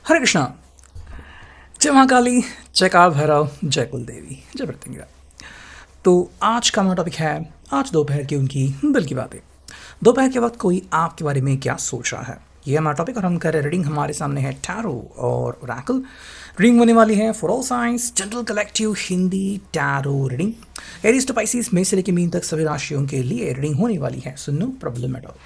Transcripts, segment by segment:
हरे कृष्णा। जय महाकाली, जय काल भैरव, जय कुल देवी, जय प्रत्यंगिरा। तो आज का हमारा टॉपिक है आज दोपहर की उनकी दिल की बातें। दोपहर के वक्त कोई आपके बारे में क्या सोच रहा है, ये हमारा टॉपिक। और हम कर रहे रीडिंग। हमारे सामने है टैरो और ओरेकल। रीडिंग होने वाली है for all signs general collective Hindi tarot reading. Aries to Pisces में से लेकर मीन तक सभी राशियों के लिए रीडिंग होने वाली है, so no problem at all.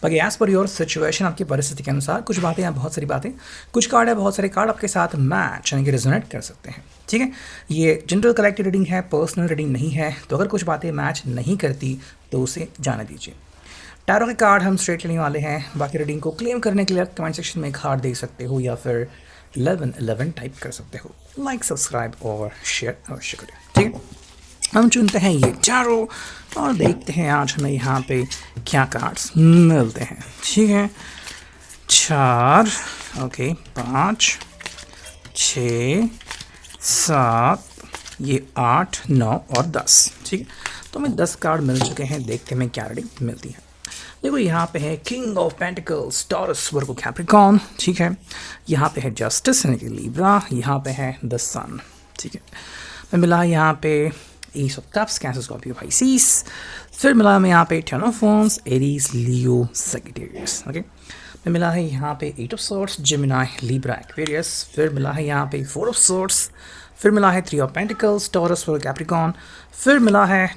बाकी एज पर योर सिचुएशन, आपकी परिस्थिति के अनुसार कुछ बातें या बहुत सारी बातें, कुछ कार्ड है, बहुत सारे कार्ड आपके साथ मैच यानी कि रेजोनेट कर सकते हैं। ठीक है, ये जनरल कलेक्टिव रीडिंग है, पर्सनल रीडिंग नहीं है। तो अगर कुछ बातें मैच नहीं करती तो उसे जाने दीजिए। टैरो के कार्ड हम स्ट्रेट लेने वाले हैं। बाकी रीडिंग को क्लेम करने के लिए कमेंट सेक्शन में एक हार्ट दे सकते हो या फिर 1111 टाइप कर सकते हो। लाइक, सब्सक्राइब और शेयर अवश्य करें। ठीक है, हम चुनते हैं ये टैरो और देखते हैं आज हमें यहाँ पे क्या कार्ड्स मिलते हैं। ठीक है, 4, ओके, 5, 6, 7, ये 8, 9 और 10। ठीक है, तो हमें 10 कार्ड मिल चुके हैं। देखते हैं हमें क्या रीडिंग मिलती है। देखो, यहाँ पे है king of pentacles, taurus, Virgo, Capricorn. ठीक है, यहाँ पे है जस्टिस यानी कि लिब्रा। यहाँ पे है द सन। ठीक है, मैं मिला यहाँ पे ace of cups, Cancer, Scorpio, Pisces. फिर मिला हमें यहाँ पे ten of wands, Aries, Leo, Sagittarius. Okay, फिर मिला है यहाँ पे eight of swords, Gemini, Libra, Aquarius. फिर मिला है यहाँ पे फोर ऑफ सॉर्ड्स। फिर मिला है three of pentacles, taurus, Virgo, Capricorn. फिर मिला है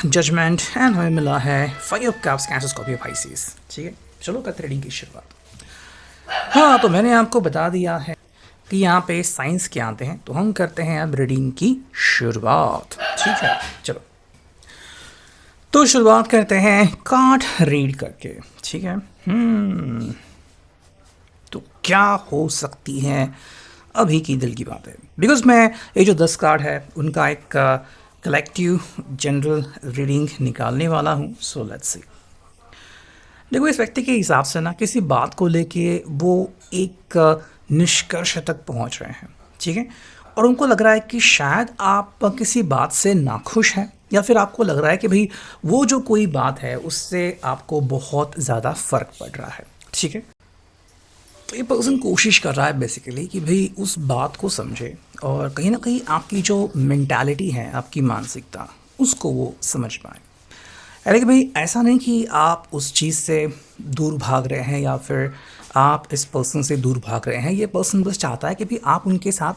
जजमेंट एंड हमें मिला है five of cups, Cancer, Scorpio, Pisces. ठीक है, चलो करते रीडिंग की शुरुआत। हाँ, तो मैंने आपको बता दिया है कि यहाँ पे साइंस के आते हैं, तो हम करते हैं अब रीडिंग की शुरुआत। ठीक है, चलो तो शुरुआत करते हैं कार्ड रीड करके। ठीक है, तो क्या हो सकती है अभी की दिल की बात है। बिकॉज मैं ये जो 10 कार्ड है उनका एक कलेक्टिव जनरल रीडिंग निकालने वाला हूँ। So let's see. देखो, इस व्यक्ति के हिसाब से ना किसी बात को लेके वो एक निष्कर्ष तक पहुंच रहे हैं। ठीक है, और उनको लग रहा है कि शायद आप किसी बात से नाखुश हैं, या फिर आपको लग रहा है कि भाई वो जो कोई बात है उससे आपको बहुत ज़्यादा फ़र्क पड़ रहा है। ठीक है, तो ये पर्सन कोशिश कर रहा है बेसिकली कि भाई उस बात को समझे और कहीं ना कहीं आपकी जो मेंटालिटी है, आपकी मानसिकता, उसको वो समझ पाए। अरे कि भाई ऐसा नहीं कि आप उस चीज़ से दूर भाग रहे हैं या फिर आप इस पर्सन से दूर भाग रहे हैं। ये पर्सन बस चाहता है कि भाई आप उनके साथ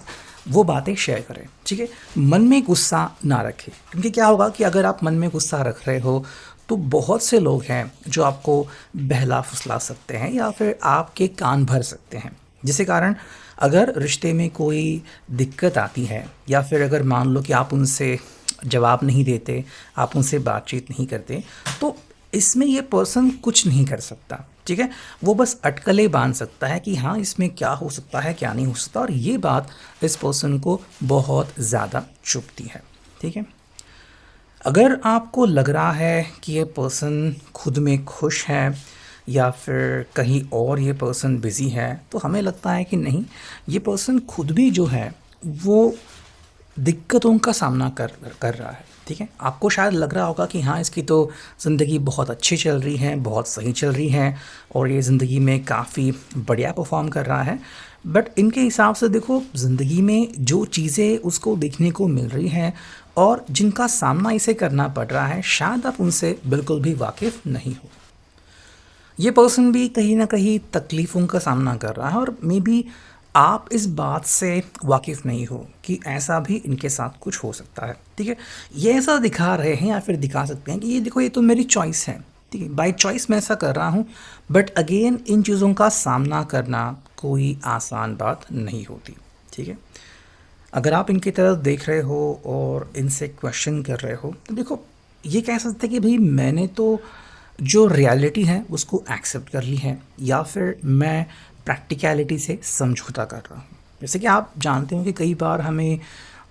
वो बातें शेयर करें। ठीक है, मन में गुस्सा ना रखें, क्योंकि क्या होगा कि अगर आप मन में गुस्सा रख रहे हो तो बहुत से लोग हैं जो आपको बहला फुसला सकते हैं या फिर आपके कान भर सकते हैं, जिसके कारण अगर रिश्ते में कोई दिक्कत आती है या फिर अगर मान लो कि आप उनसे जवाब नहीं देते, आप उनसे बातचीत नहीं करते, तो इसमें ये पर्सन कुछ नहीं कर सकता। ठीक है, वो बस अटकलें बांध सकता है कि हाँ इसमें क्या हो सकता है, क्या नहीं हो सकता। और ये बात इस पर्सन को बहुत ज़्यादा चुभती है। ठीक है, अगर आपको लग रहा है कि ये पर्सन खुद में खुश है या फिर कहीं और ये पर्सन बिज़ी है, तो हमें लगता है कि नहीं, ये पर्सन खुद भी जो है वो दिक्कतों का सामना कर कर रहा है। ठीक है, आपको शायद लग रहा होगा कि हाँ इसकी तो ज़िंदगी बहुत अच्छी चल रही है, बहुत सही चल रही है और ये ज़िंदगी में काफ़ी बढ़िया परफॉर्म कर रहा है। बट इनके हिसाब से देखो, ज़िंदगी में जो चीज़ें उसको देखने को मिल रही हैं और जिनका सामना इसे करना पड़ रहा है, शायद आप उनसे बिल्कुल भी वाकिफ़ नहीं हो। ये पर्सन भी कहीं ना कहीं तकलीफ़ों का सामना कर रहा है और मे बी आप इस बात से वाकिफ़ नहीं हो कि ऐसा भी इनके साथ कुछ हो सकता है। ठीक है, ये ऐसा दिखा रहे हैं या फिर दिखा सकते हैं कि ये देखो, ये तो मेरी चॉइस है। ठीक है, बाय चॉइस मैं ऐसा कर रहा हूँ। बट अगेन इन चीज़ों का सामना करना कोई आसान बात नहीं होती। ठीक है, अगर आप इनकी तरफ देख रहे हो और इनसे क्वेश्चन कर रहे हो, तो देखो ये कह सकते हैं कि भाई मैंने तो जो रियलिटी है उसको एक्सेप्ट कर ली है, या फिर मैं प्रैक्टिकलिटी से समझौता कर रहा हूँ। जैसे कि आप जानते हो कि कई बार हमें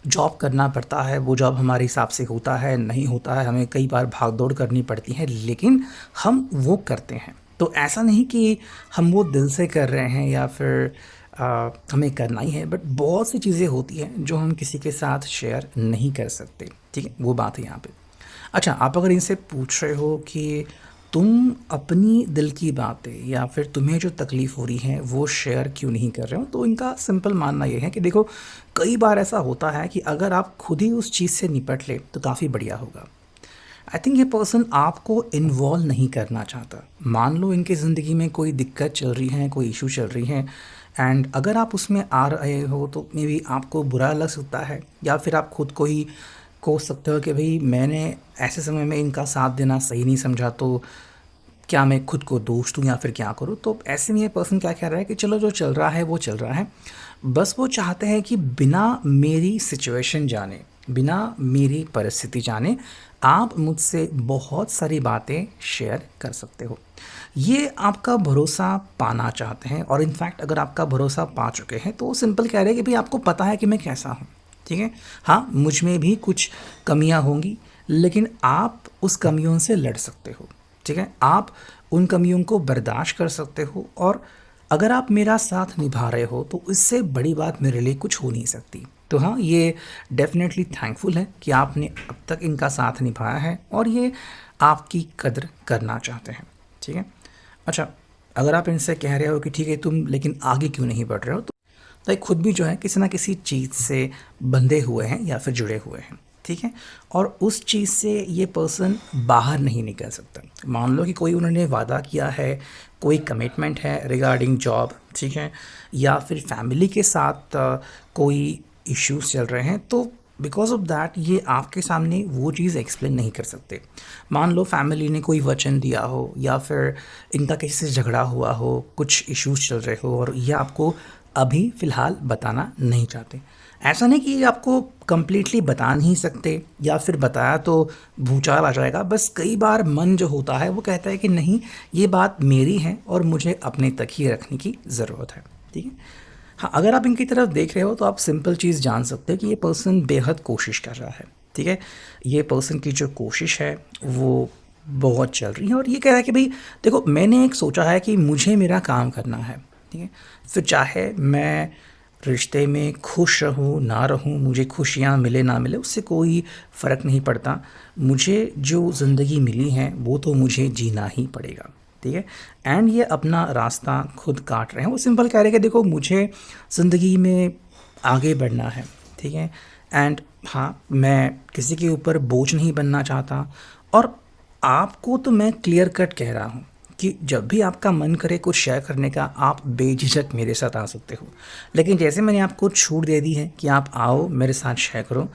जॉब करना पड़ता है, वो जॉब हमारे हिसाब से होता है नहीं होता है, हमें कई बार भाग दौड़ करनी पड़ती है, लेकिन हम वो करते हैं। तो ऐसा नहीं कि हम वो दिल से कर रहे हैं या फिर हमें करना ही है। बट बहुत सी चीज़ें होती हैं जो हम किसी के साथ शेयर नहीं कर सकते। ठीक है, वो बात है यहाँ पे। अच्छा, आप अगर इनसे पूछ रहे हो कि तुम अपनी दिल की बातें या फिर तुम्हें जो तकलीफ़ हो रही है वो शेयर क्यों नहीं कर रहे हो। तो इनका सिंपल मानना ये है कि देखो, कई बार ऐसा होता है कि अगर आप खुद ही उस चीज़ से निपट ले तो काफ़ी बढ़िया होगा। आई थिंक ये पर्सन आपको इन्वॉल्व नहीं करना चाहता। मान लो इनकी ज़िंदगी में कोई दिक्कत चल रही है, कोई इशू चल रही है, एंड अगर आप उसमें आ रहे हो तो मे बी आपको बुरा लग सकता है, या फिर आप खुद को ही कोस सकते हो कि भाई मैंने ऐसे समय में इनका साथ देना सही नहीं समझा, तो क्या मैं खुद को दोष दूँ या फिर क्या करूँ। तो ऐसे में ये पर्सन क्या कह रहा है कि चलो जो चल रहा है वो चल रहा है, बस वो चाहते हैं कि बिना मेरी सिचुएशन जाने, बिना मेरी परिस्थिति जाने आप मुझसे बहुत सारी बातें शेयर कर सकते हो। ये आपका भरोसा पाना चाहते हैं, और इनफैक्ट अगर आपका भरोसा पा चुके हैं तो वो सिंपल कह रहे हैं कि भाई आपको पता है कि मैं कैसा हूँ, ठीक है। हाँ, मुझ में भी कुछ कमियाँ होंगी, लेकिन आप उस कमियों से लड़ सकते हो, ठीक है। आप उन कमियों को बर्दाश्त कर सकते हो, और अगर आप मेरा साथ निभा रहे हो तो इससे बड़ी बात मेरे लिए कुछ हो नहीं सकती। तो हाँ, ये डेफिनेटली थैंकफुल है कि आपने अब तक इनका साथ निभाया है और ये आपकी कद्र करना चाहते हैं, ठीक है। अच्छा, अगर आप इनसे कह रहे हो कि ठीक है तुम लेकिन आगे क्यों नहीं बढ़ रहे हो, तो ये खुद भी जो है किसी ना किसी चीज़ से बंधे हुए हैं या फिर जुड़े हुए हैं, ठीक है। और उस चीज़ से ये पर्सन बाहर नहीं निकल सकता। मान लो कि कोई उन्होंने वादा किया है, कोई कमिटमेंट है रिगार्डिंग जॉब, ठीक है, या फिर फैमिली के साथ कोई इश्यूज चल रहे हैं, तो बिकॉज ऑफ दैट ये आपके सामने वो चीज़ एक्सप्लेन नहीं कर सकते। मान लो फैमिली ने कोई वचन दिया हो, या फिर इनका किसी से झगड़ा हुआ हो, कुछ इश्यूज चल रहे हो, और ये आपको अभी फ़िलहाल बताना नहीं चाहते। ऐसा नहीं कि ये आपको कंप्लीटली बता नहीं सकते, या फिर बताया तो भूचाल आ जाएगा। बस कई बार मन जो होता है वो कहता है कि नहीं, ये बात मेरी है और मुझे अपने तक ही रखने की ज़रूरत है, ठीक है। हाँ, अगर आप इनकी तरफ देख रहे हो तो आप सिंपल चीज़ जान सकते हो कि ये पर्सन बेहद कोशिश कर रहा है, ठीक है। ये पर्सन की जो कोशिश है वो बहुत चल रही है, और ये कह रहा है कि भाई देखो, मैंने एक सोचा है कि मुझे मेरा काम करना है, ठीक है। फिर चाहे मैं रिश्ते में खुश रहूँ ना रहूँ, मुझे खुशियाँ मिले ना मिले उससे कोई फ़र्क नहीं पड़ता। मुझे जो ज़िंदगी मिली है वो तो मुझे जीना ही पड़ेगा, ठीक है। एंड ये अपना रास्ता खुद काट रहे हैं। वो सिंपल कह रहे हैं कि देखो, मुझे ज़िंदगी में आगे बढ़ना है, ठीक है। एंड हाँ, मैं किसी के ऊपर बोझ नहीं बनना चाहता, और आपको तो मैं क्लियर कट कह रहा हूँ कि जब भी आपका मन करे कुछ शेयर करने का, आप बेझिझक मेरे साथ आ सकते हो। लेकिन जैसे मैंने आपको छूट दे दी है कि आप आओ मेरे साथ शेयर करो,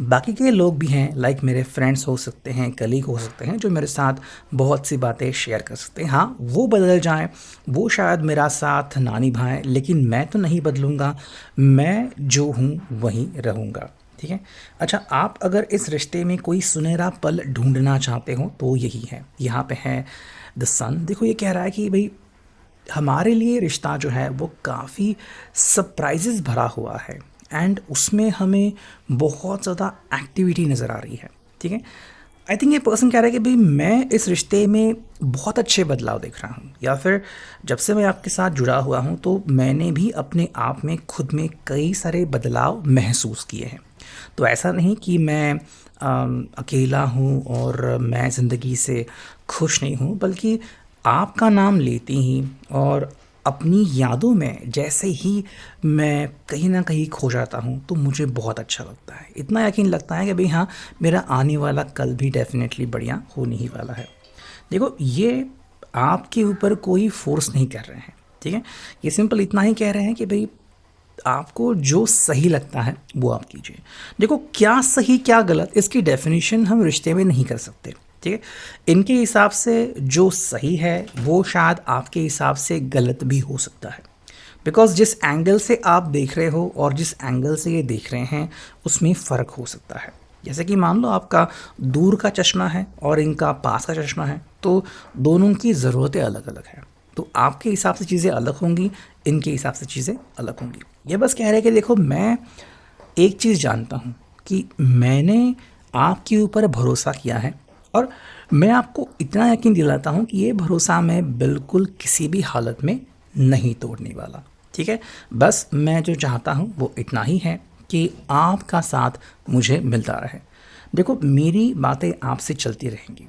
बाकी के लोग भी हैं, लाइक मेरे फ्रेंड्स हो सकते हैं, कलीग हो सकते हैं, जो मेरे साथ बहुत सी बातें शेयर कर सकते हैं। हाँ, वो बदल जाएं, वो शायद मेरा साथ ना निभाएं, लेकिन मैं तो नहीं बदलूँगा। मैं जो हूँ वहीं रहूँगा, ठीक है। अच्छा, आप अगर इस रिश्ते में कोई सुनहरा पल ढूंढना चाहते हो तो यही है। यहाँ पे है द सन। देखो, ये कह रहा है कि भाई हमारे लिए रिश्ता जो है वो काफ़ी सरप्राइजेस भरा हुआ है, एंड उसमें हमें बहुत ज़्यादा एक्टिविटी नज़र आ रही है, ठीक है। आई थिंक ये पर्सन कह रहा है कि भाई मैं इस रिश्ते में बहुत अच्छे बदलाव देख रहा हूँ, या फिर जब से मैं आपके साथ जुड़ा हुआ हूँ तो मैंने भी अपने आप में खुद में कई सारे बदलाव महसूस किए हैं। तो ऐसा नहीं कि मैं अकेला हूँ और मैं ज़िंदगी से खुश नहीं हूँ, बल्कि आपका नाम लेते ही और अपनी यादों में जैसे ही मैं कहीं ना कहीं खो जाता हूँ तो मुझे बहुत अच्छा लगता है। इतना यकीन लगता है कि भाई हाँ, मेरा आने वाला कल भी डेफिनेटली बढ़िया होने ही वाला है। देखो, ये आपके ऊपर कोई फोर्स नहीं कर रहे हैं, ठीक है। ये सिंपल इतना ही कह रहे हैं कि भाई आपको जो सही लगता है वो आप कीजिए। देखो, क्या सही क्या गलत इसकी डेफिनेशन हम रिश्ते में नहीं कर सकते, ठीक है। इनके हिसाब से जो सही है वो शायद आपके हिसाब से गलत भी हो सकता है, बिकॉज जिस एंगल से आप देख रहे हो और जिस एंगल से ये देख रहे हैं उसमें फ़र्क हो सकता है। जैसे कि मान लो आपका दूर का चश्मा है और इनका पास का चश्मा है, तो दोनों की ज़रूरतें अलग अलग हैं। तो आपके हिसाब से चीज़ें अलग होंगी, इनके हिसाब से चीज़ें अलग होंगी। ये बस कह रहे हैं कि देखो, मैं एक चीज़ जानता हूँ कि मैंने आपके ऊपर भरोसा किया है, और मैं आपको इतना यकीन दिलाता हूँ कि ये भरोसा मैं बिल्कुल किसी भी हालत में नहीं तोड़ने वाला, ठीक है। बस मैं जो चाहता हूँ वो इतना ही है कि आपका साथ मुझे मिलता रहे। देखो, मेरी बातें आपसे चलती रहेंगी,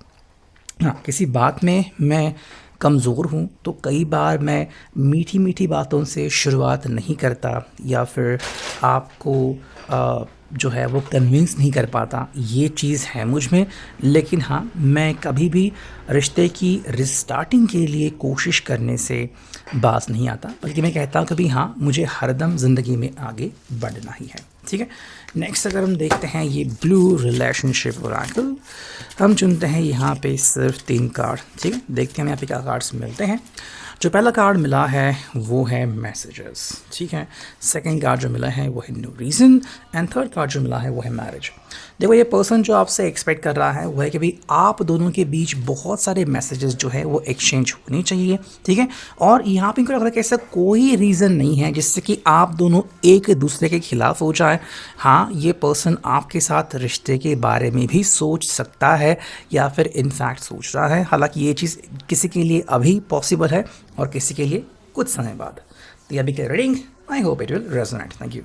हाँ, किसी बात में मैं कमज़ोर हूँ तो कई बार मैं मीठी मीठी बातों से शुरुआत नहीं करता या फिर आपको जो है वो कन्विंस नहीं कर पाता, ये चीज़ है मुझ में। लेकिन हाँ, मैं कभी भी रिश्ते की रिस्टार्टिंग के लिए कोशिश करने से बाज नहीं आता, बल्कि मैं कहता हूँ कभी हाँ, मुझे हरदम ज़िंदगी में आगे बढ़ना ही है। ठीक है, नेक्स्ट अगर हम देखते हैं ये ब्लू रिलेशनशिप ओरेकल, हम चुनते हैं यहाँ पे सिर्फ 3 कार्ड। ठीक है, देखते हैं हमें यहाँ पे क्या कार्ड्स मिलते हैं। जो पहला कार्ड मिला है वो है मैसेजेस। ठीक है, सेकंड कार्ड जो मिला है वो है no reason and third card जो मिला है वो है मैरिज। देखो, ये पर्सन जो आपसे एक्सपेक्ट कर रहा है वो है कि भाई आप दोनों के बीच बहुत सारे मैसेजेस जो है वो एक्सचेंज होने चाहिए। ठीक है, और यहाँ पे इनको लग रहा है कि ऐसा कोई रीज़न नहीं है जिससे कि आप दोनों एक दूसरे के खिलाफ हो जाए। हाँ, ये पर्सन आपके साथ रिश्ते के बारे में भी सोच सकता है या फिर इनफैक्ट सोच रहा है। हालांकि ये चीज़ किसी के लिए अभी पॉसिबल है और किसी के लिए कुछ समय बाद। तो अभी के reading, I hope it will resonate. Thank you.